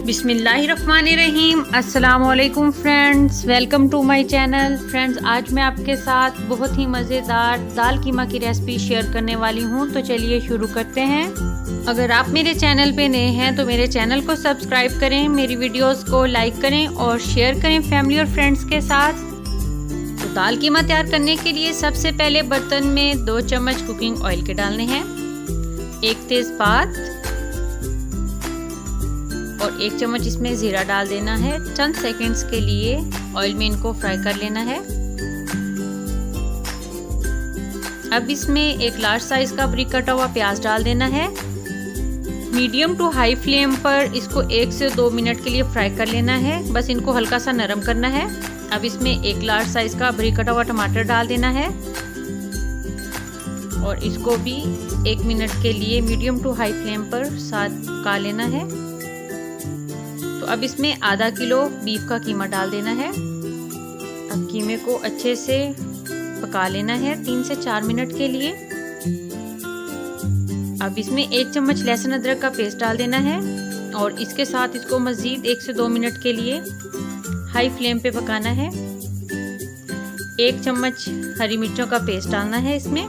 बिस्मिल्लाहिर्रहमानिर्रहीम। अस्सलामुअलैकुम friends, welcome to my channel. Friends, आज मैं आपके साथ बहुत ही मज़ेदार दाल कीमा की रेसिपी शेयर करने वाली हूं, तो चलिए शुरू करते हैं। अगर आप मेरे चैनल पे नए हैं तो मेरे चैनल को सब्सक्राइब करें, मेरी वीडियोस को लाइक करें और शेयर करें फैमिली और फ्रेंड्स के साथ। तो दाल कीमा तैयार करने के लिए सबसे पहले बर्तन में 2 चम्मच कुकिंग ऑयल के डालने हैं, 1 तेज़पात और 1 चम्मच इसमें ज़ीरा डाल देना है। चंद सेकंड्स के लिए ऑयल में इनको फ्राई कर लेना है। अब इसमें एक लार्ज साइज का बारीक कटा हुआ प्याज डाल देना है। मीडियम टू हाई फ्लेम पर इसको 1 से 2 मिनट के लिए फ्राई कर लेना है, बस इनको हल्का सा नरम करना है। अब इसमें एक लार्ज साइज का बारीक कटा हुआ टमाटर डाल देना है और इसको भी 1 मिनट के लिए मीडियम टू हाई फ्लेम पर साथ पका लेना है। तो अब इसमें आधा किलो बीफ का कीमा डाल देना है। अब कीमे को अच्छे से पका लेना है 3 से 4 मिनट के लिए। अब इसमें 1 चम्मच लहसुन अदरक का पेस्ट डाल देना है और इसके साथ इसको मज़ीद 1 से 2 मिनट के लिए हाई फ्लेम पे पकाना है। 1 चम्मच हरी मिर्चों का पेस्ट डालना है इसमें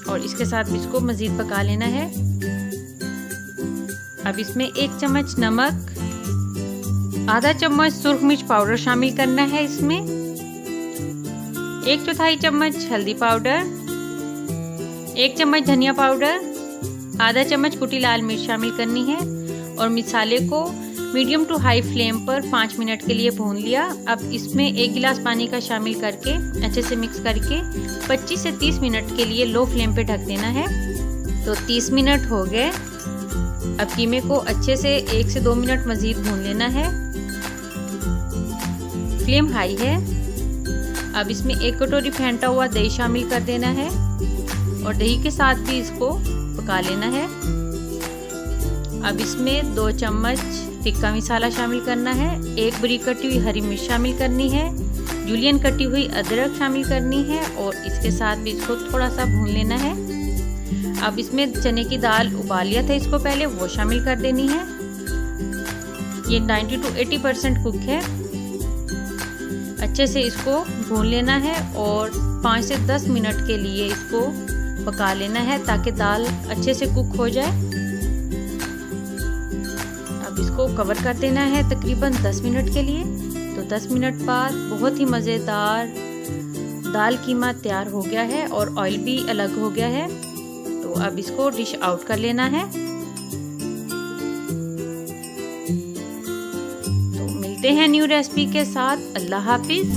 और इसके साथ इसको मज़ीद पका लेना है। अब इसमें 1 चम्मच नमक, आधा चम्मच सुरख मिर्च पाउडर शामिल करना है इसमें, 1/4 चम्मच हल्दी पाउडर, 1 चम्मच धनिया पाउडर, आधा चम्मच कुटी लाल मिर्च शामिल करनी है और मसाले को मीडियम टू हाई फ्लेम पर 5 मिनट के लिए भून लिया। अब इसमें 1 गिलास पानी का शामिल करके अच्छे से मिक्स करके 25 से 30 मिनट के लिए लो फ्लेम पे ढक देना है। तो 30 मिनट हो गए। अब कीमे को अच्छे से 1 से 2 मिनट मज़ीद भून लेना है। फ्लेम हाई है। अब इसमें 1 कटोरी फेंटा हुआ दही शामिल कर देना है और दही के साथ भी इसको पका लेना है। अब इसमें 2 चम्मच टिक्का मसाला शामिल करना है, 1 बारीक कटी हुई हरी मिर्च शामिल करनी है, जूलियन कटी हुई अदरक शामिल करनी है और इसके साथ भी इसको थोड़ा सा भून लेना है। अब इसमें चने की दाल उबाल लिया था इसको पहले, वो शामिल कर देनी है। ये 90 to 80% कुक है। अच्छे से इसको भून लेना है और 5 से 10 मिनट के लिए इसको पका लेना है ताकि दाल अच्छे से कुक हो जाए। अब इसको कवर कर देना है तकरीबन 10 मिनट के लिए। तो 10 मिनट बाद बहुत ही मज़ेदार दाल कीमा तैयार हो गया है और ऑयल भी अलग हो गया है। तो अब इसको डिश आउट कर लेना है। तो मिलते हैं न्यू रेसिपी के साथ। अल्लाह हाफिज।